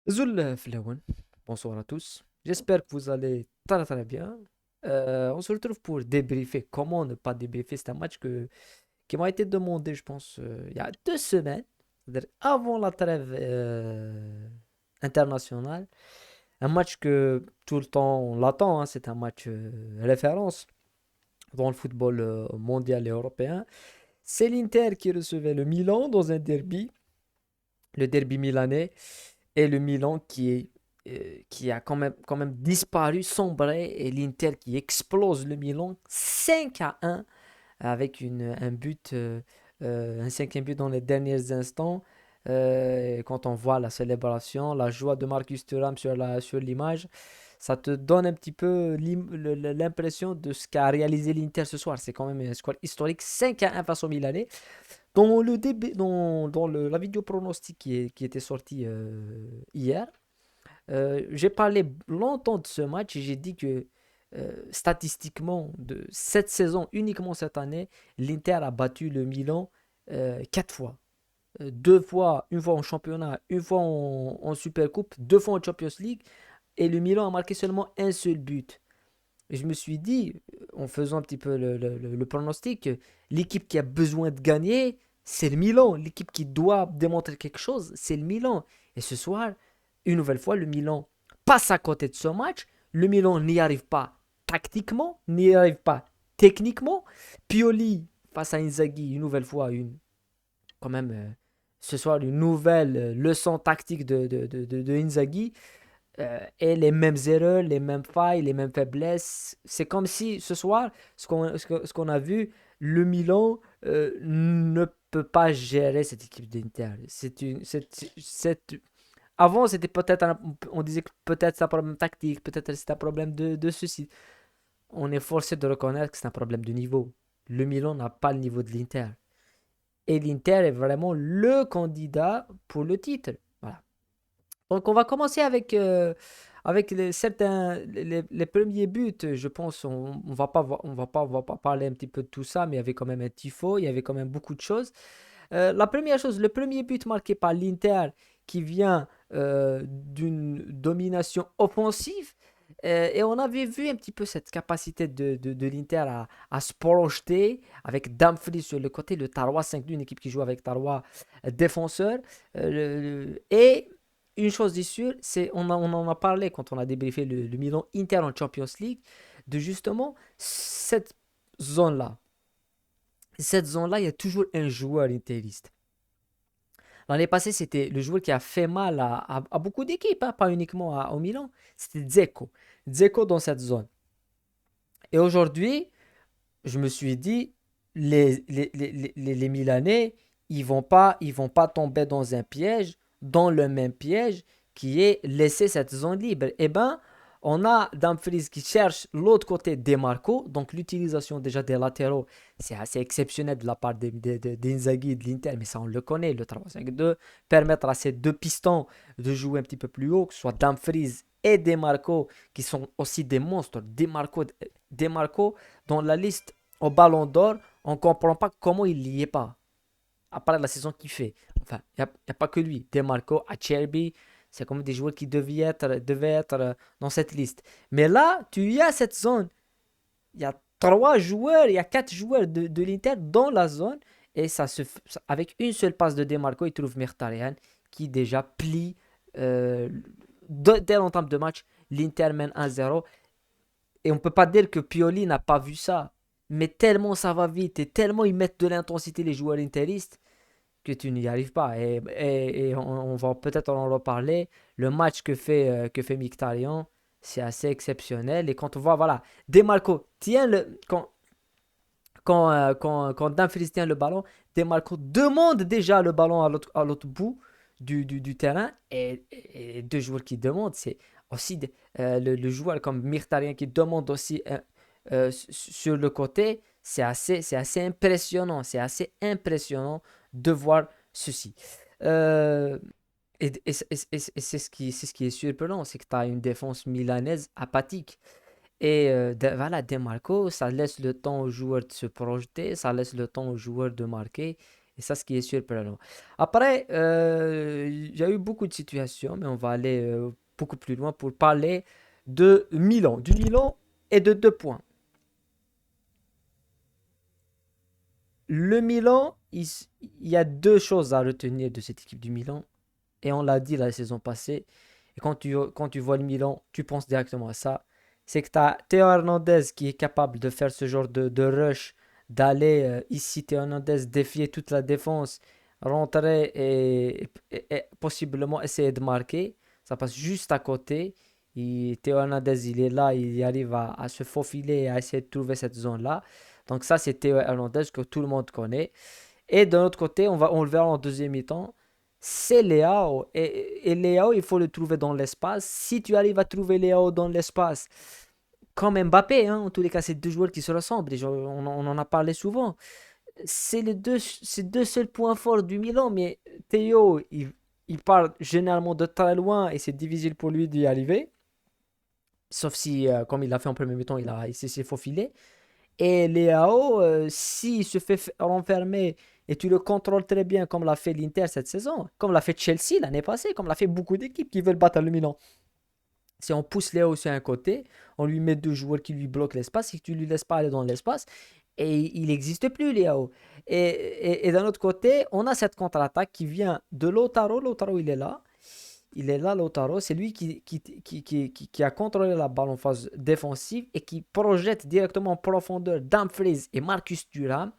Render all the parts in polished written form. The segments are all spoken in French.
Zoul Flawan, bonsoir à tous. J'espère que vous allez très très bien. On se retrouve pour débriefer. Comment ne pas débriefer? C'est un match qui m'a été demandé, je pense, il y a 2 semaines, c'est-à-dire avant la trêve internationale. Un match que tout le temps on l'attend, hein. C'est un match référence dans le football mondial et européen. C'est l'Inter qui recevait le Milan dans un derby, le derby milanais. Et le Milan qui a quand même disparu, sombré, et l'Inter qui explose le Milan 5-1 avec un cinquième but dans les derniers instants. Et quand on voit la célébration, la joie de Marcus Thuram sur l'image, ça te donne un petit peu l'impression de ce qu'a réalisé l'Inter ce soir. C'est quand même un score historique, 5-1 face au Milanais. Dans la vidéo pronostic qui était sortie hier, j'ai parlé longtemps de ce match et j'ai dit que statistiquement, de cette saison, uniquement cette année, l'Inter a battu le Milan 4 fois. 2 fois, une fois en championnat, une fois en Supercoupe, 2 fois en Champions League, et le Milan a marqué seulement un seul but. Et je me suis dit, en faisant un petit peu le pronostic, l'équipe qui a besoin de gagner, c'est le Milan. L'équipe qui doit démontrer quelque chose, c'est le Milan. Et ce soir, une nouvelle fois, le Milan passe à côté de ce match. Le Milan n'y arrive pas tactiquement, n'y arrive pas techniquement. Pioli, face à Inzaghi, une nouvelle fois, quand même, ce soir, une nouvelle leçon tactique de Inzaghi. Et les mêmes erreurs, les mêmes failles, les mêmes faiblesses. C'est comme si ce soir, ce qu'on a vu, le Milan ne peut pas gérer cette équipe d'Inter. Avant, c'était peut-être on disait que peut-être c'est un problème tactique, peut-être c'est un problème de ceci. On est forcé de reconnaître que c'est un problème de niveau. Le Milan n'a pas le niveau de l'Inter. Et l'Inter est vraiment le candidat pour le titre. Voilà. Donc on va commencer avec les premiers buts. Je pense on va pas parler un petit peu de tout ça, mais il y avait quand même un tifo, il y avait quand même beaucoup de choses. La première chose, le premier but marqué par l'Inter qui vient d'une domination offensive. Et on avait vu un petit peu cette capacité de l'Inter à se projeter avec Dumfries sur le côté, le Tarois 5 une équipe qui joue avec Tarois défenseur. Et une chose est sûre, on en a parlé quand on a débriefé le Milan Inter en Champions League, de justement zone-là. Cette zone-là, il y a toujours un joueur interiste. L'année passée, c'était le joueur qui a fait mal à beaucoup d'équipes, hein, pas uniquement au Milan. C'était Dzeko. Dzeko dans cette zone. Et aujourd'hui, je me suis dit, les Milanais, ils vont pas tomber dans un piège, dans le même piège qui est laisser cette zone libre. Eh ben, on a Dumfries qui cherche l'autre côté des Marco, donc l'utilisation déjà des latéraux, c'est assez exceptionnel de la part d'Inzaghi et de l'Inter, mais ça on le connaît, le 3-5-2, permettre à ces deux pistons de jouer un petit peu plus haut, que ce soit Dumfries et Demarco, qui sont aussi des monstres. Demarco dans la liste au Ballon d'Or, on ne comprend pas comment il n'y est pas. À part la saison qu'il fait. Enfin, il n'y a pas que lui. Demarco, Acerbi, c'est comme des joueurs qui devaient être dans cette liste. Mais là, tu y as cette zone. Il y a 3 joueurs, il y a 4 joueurs de l'Inter dans la zone. Et avec une seule passe de Demarco, il trouve Mkhitaryan qui déjà plie dès l'entame de match. L'Inter mène 1-0. Et on peut pas dire que Pioli n'a pas vu ça. Mais tellement ça va vite et tellement ils mettent de l'intensité les joueurs interistes que tu n'y arrives pas. Et on va peut-être en reparler. Le match que fait Mkhitaryan, c'est assez exceptionnel. Et quand on voit, voilà, Demarco tient quand Dumfries tient le ballon, Demarco demande déjà le ballon à l'autre bout du terrain. Et deux joueurs qui demandent, c'est aussi le joueur comme Mkhitaryan qui demande aussi sur le côté. C'est assez impressionnant. C'est assez impressionnant de voir ceci. Euh, et c'est ce qui est surprenant, c'est que tu as une défense milanaise apathique. Et voilà, Demarco, ça laisse le temps aux joueurs de se projeter, ça laisse le temps aux joueurs de marquer. Et ça, ce qui est surprenant. Après, il y a eu beaucoup de situations, mais on va aller beaucoup plus loin pour parler de Milan, du Milan et de 2 points. Le Milan, il y a deux choses à retenir de cette équipe du Milan. Et on l'a dit la saison passée. Et quand tu vois le Milan, tu penses directement à ça. C'est que tu as Théo Hernandez qui est capable de faire ce genre de rush, d'aller ici, Théo Hernandez, défier toute la défense, rentrer et possiblement essayer de marquer. Ça passe juste à côté. Et Théo Hernandez, il est là, il arrive à se faufiler et à essayer de trouver cette zone-là. Donc ça, c'est Théo Hernandez que tout le monde connaît. Et de l'autre côté, on le verra en deuxième mi-temps, c'est Léao. Et Léao, il faut le trouver dans l'espace. Si tu arrives à trouver Léao dans l'espace, comme Mbappé, hein, en tous les cas, c'est deux joueurs qui se ressemblent. On en a parlé souvent. C'est ces deux seuls points forts du Milan. Mais Théo, il part généralement de très loin et c'est difficile pour lui d'y arriver. Sauf si, comme il l'a fait en premier mi-temps, il s'est faufilé. Et Léao, s'il se fait renfermer et tu le contrôles très bien, comme l'a fait l'Inter cette saison, comme l'a fait Chelsea l'année passée, comme l'a fait beaucoup d'équipes qui veulent battre le Milan. Si on pousse Léao sur un côté, on lui met deux joueurs qui lui bloquent l'espace, si tu ne lui laisses pas aller dans l'espace, et il n'existe plus Léao. Et d'un autre côté, on a cette contre-attaque qui vient de Lautaro. Lautaro, il est là. Il est là, Lautaro. C'est lui qui a contrôlé la balle en phase défensive et qui projette directement en profondeur Dumfries et Marcus Thuram.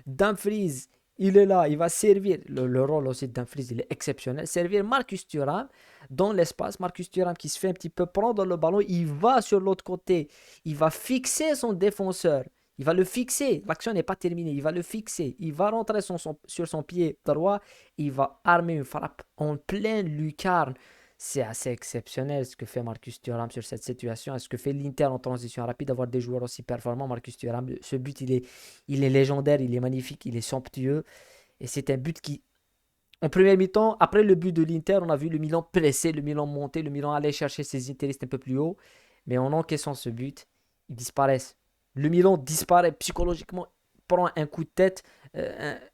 Dumfries, il est là, il va servir. Le rôle aussi de Dumfries, il est exceptionnel. Servir Marcus Thuram dans l'espace. Marcus Thuram qui se fait un petit peu prendre le ballon. Il va sur l'autre côté. Il va fixer son défenseur. Il va le fixer. L'action n'est pas terminée. Il va le fixer. Il va rentrer sur son pied droit. Il va armer une frappe en pleine lucarne. C'est assez exceptionnel ce que fait Marcus Thuram sur cette situation. Ce que fait l'Inter en transition rapide, d'avoir des joueurs aussi performants. Marcus Thuram, ce but, il est légendaire, il est magnifique, il est somptueux. Et c'est un but qui, en première mi-temps, après le but de l'Inter, on a vu le Milan presser, le Milan monter, le Milan aller chercher ses interistes un peu plus haut. Mais en encaissant ce but, ils disparaissent. Le Milan disparaît psychologiquement, prend un coup de tête.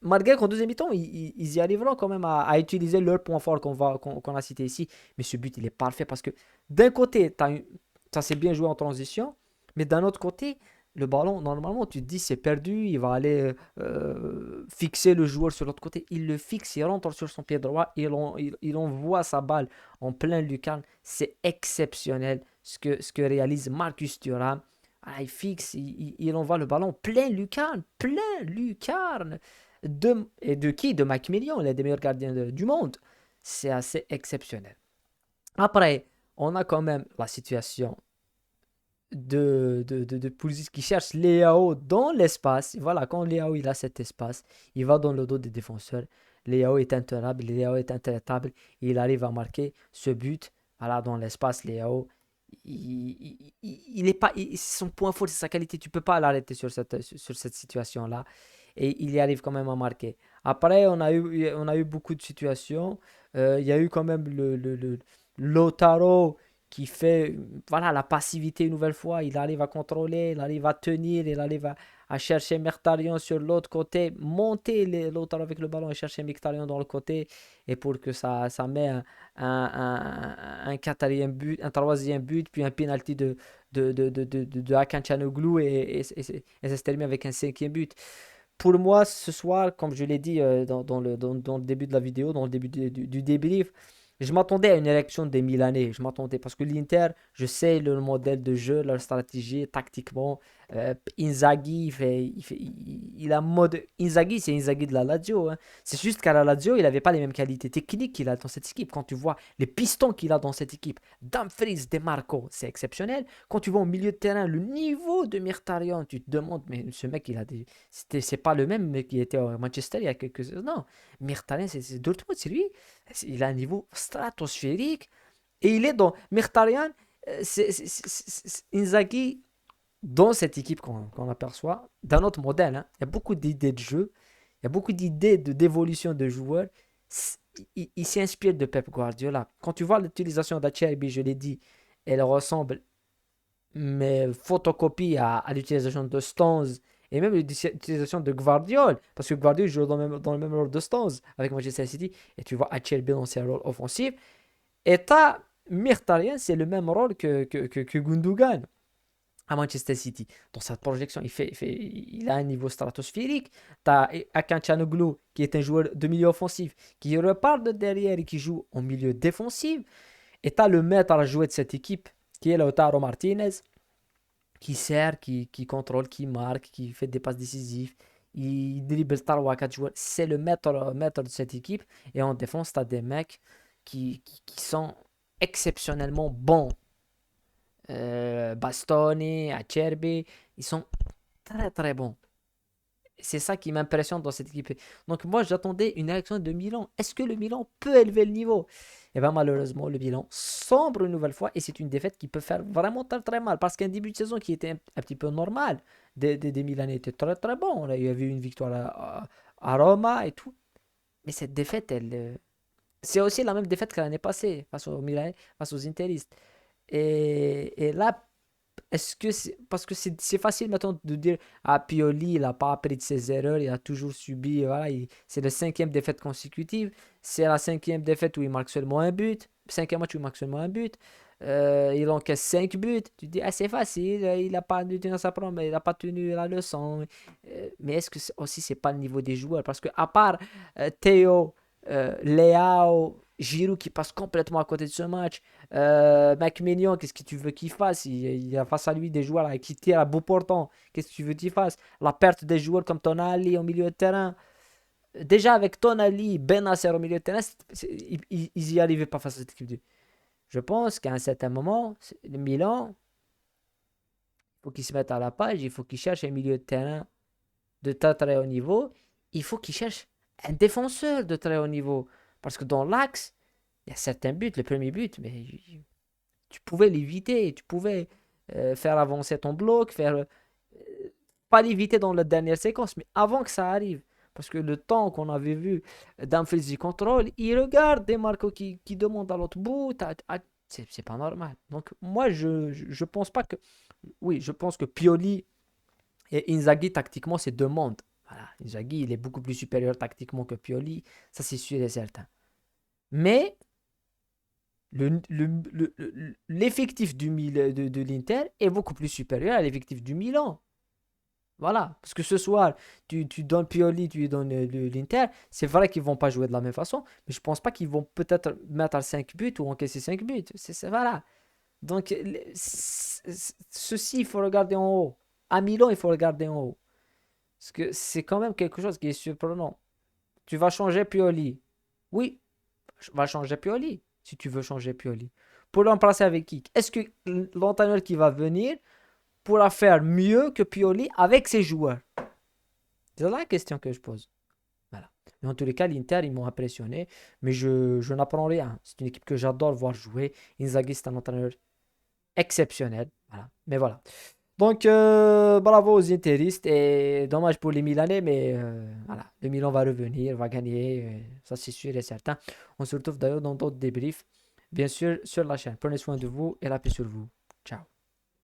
Malgré qu'en deuxième mi-temps, ils y arriveront quand même à utiliser leur point fort qu'on a cité ici. Mais ce but, il est parfait parce que d'un côté, ça s'est bien joué en transition, mais d'un autre côté, le ballon, normalement, tu te dis c'est perdu, il va aller fixer le joueur sur l'autre côté. Il le fixe, il rentre sur son pied droit, il envoie sa balle en plein lucarne. C'est exceptionnel ce que réalise Marcus Thuram. Ah, il fixe, il envoie le ballon plein lucarne. Et de qui? De Mike Million, l'un des meilleurs gardiens du monde. C'est assez exceptionnel. Après, on a quand même la situation de Pulisic qui cherche Léao dans l'espace. Voilà, quand Léao il a cet espace, il va dans le dos des défenseurs. Léao est intenable, Léao est intraitable. Il arrive à marquer ce but. Voilà, dans l'espace, Léao, il est pas, son point fort, c'est sa qualité. Tu peux pas l'arrêter sur cette situation-là. Et il y arrive quand même à marquer. Après, on a eu beaucoup de situations. Il y a eu quand même le Lautaro qui fait voilà, la passivité une nouvelle fois. Il arrive à contrôler, il arrive à tenir, il arrive à chercher Mkhitaryan sur l'autre côté, monter Lautaro avec le ballon et chercher Mkhitaryan dans le côté. Et pour que ça met un quatrième but, un troisième but, puis un penalty de Hakan Çalhanoğlu et ça se termine avec un cinquième but. Pour moi, ce soir, comme je l'ai dit dans le début de la vidéo, dans le début du débrief, je m'attendais à une érection des Milanais. Je m'attendais parce que l'Inter, je sais le modèle de jeu, leur stratégie, tactiquement. Inzaghi, il a mode. Inzaghi, c'est Inzaghi de la Lazio, hein. C'est juste qu'à la Lazio, il n'avait pas les mêmes qualités techniques qu'il a dans cette équipe. Quand tu vois les pistons qu'il a dans cette équipe, Dumfries, Demarco, c'est exceptionnel. Quand tu vois au milieu de terrain le niveau de Mkhitaryan, tu te demandes, mais ce mec, c'est pas le même mec qui était à Manchester il y a quelques années. Non, Mkhitaryan, c'est Dortmund, c'est lui. Il a un niveau stratosphérique. Et il est dans Mkhitaryan, Inzaghi, dans cette équipe qu'on aperçoit, d'un autre modèle, hein. Il y a beaucoup d'idées de jeu, il y a beaucoup d'idées d'évolution de joueurs. Il s'inspire de Pep Guardiola. Quand tu vois l'utilisation d'Acerbi, je l'ai dit, elle ressemble, mais photocopie à l'utilisation de Stones Et même l'utilisation de Gvardiol, parce que Gvardiol joue dans le même rôle de Stones avec Manchester City, et tu vois Acerbi dans ses rôles offensifs. Et t'as Mkhitaryan, c'est le même rôle que Gundogan à Manchester City. Dans cette projection, il a un niveau stratosphérique. Tu as Akan Çalhanoğlu, qui est un joueur de milieu offensif, qui repart de derrière et qui joue en milieu défensif. Et tu as le maître à jouer de cette équipe, qui est Lautaro Martinez, qui sert, qui contrôle, qui marque, qui fait des passes décisives. Il dribble 3 4 joueurs. C'est le maître de cette équipe. Et en défense, tu as des mecs qui sont exceptionnellement bons. Bastoni, Acerbi, ils sont très très bons. C'est ça qui m'impressionne dans cette équipe. Donc moi j'attendais une réaction de Milan. Est-ce que le Milan peut élever le niveau? Et bien malheureusement le Milan sombre une nouvelle fois et c'est une défaite qui peut faire vraiment très très mal. Parce qu'un début de saison qui était un petit peu normal, des Milanais étaient très très bons. Il y avait eu une victoire à Roma et tout. Mais cette défaite, c'est aussi la même défaite que l'année passée face aux Milanais, face aux Interistes. Et là, est-ce que c'est. Parce que c'est facile maintenant de dire ah, Pioli, il n'a pas appris de ses erreurs, il a toujours subi. Voilà, c'est la cinquième défaite consécutive. C'est la cinquième défaite où il marque seulement un but. Cinquième match où il marque seulement un but. Il encaisse 5 buts. Tu dis, ah, c'est facile, il n'a pas tenu sa promesse, il n'a pas tenu la leçon. Mais est-ce que aussi, c'est pas le niveau des joueurs? Parce que, à part Théo, Léao, Giroud qui passe complètement à côté de ce match. McMinion, qu'est-ce que tu veux qu'il fasse? Il a face à lui des joueurs là, qui tirent à bout portant. Qu'est-ce que tu veux qu'il fasse? La perte des joueurs comme Tonali au milieu de terrain. Déjà avec Tonali, Benasser au milieu de terrain, ils y arrivaient pas face à cette équipe. Je pense qu'à un certain moment, le Milan, il faut qu'il se mette à la page, il faut qu'il cherche un milieu de terrain de très très haut niveau. Il faut qu'il cherche un défenseur de très haut niveau. Parce que dans l'axe, il y a certains buts, le premier but, mais tu pouvais l'éviter, tu pouvais faire avancer ton bloc, pas l'éviter dans la dernière séquence, mais avant que ça arrive. Parce que le temps qu'on avait vu d'Umfries contrôle, il regarde des Marco qui demandent à l'autre bout. C'est pas normal. Donc moi, je pense pas que... Oui, je pense que Pioli et Inzaghi, tactiquement, c'est deux mondes. Voilà, Inzaghi, il est beaucoup plus supérieur tactiquement que Pioli. Ça, c'est sûr et certain. Mais l'effectif de l'Inter est beaucoup plus supérieur à l'effectif du Milan. Voilà, parce que ce soir, tu donnes Pioli, tu lui donnes l'Inter, c'est vrai qu'ils vont pas jouer de la même façon, mais je pense pas qu'ils vont peut-être mettre à 5 buts ou encaisser 5 buts. Voilà. Donc, ceci, il faut regarder en haut. À Milan, il faut regarder en haut. Parce que c'est quand même quelque chose qui est surprenant. Tu vas changer Pioli. Oui, va changer Pioli, si tu veux changer Pioli. Pour le remplacer avec qui? Est-ce que l'entraîneur qui va venir pourra faire mieux que Pioli avec ses joueurs? C'est la question que je pose. Voilà. Mais en tous les cas, l'Inter, ils m'ont impressionné. Mais je n'apprends rien. C'est une équipe que j'adore voir jouer. Inzaghi, c'est un entraîneur exceptionnel. Voilà. Mais voilà. Donc, bravo aux Interistes. Et dommage pour les Milanais. Mais voilà. Le Milan va revenir, va gagner. Ça, c'est sûr et certain. On se retrouve d'ailleurs dans d'autres débriefs. Bien sûr, sur la chaîne. Prenez soin de vous et la paix sur vous.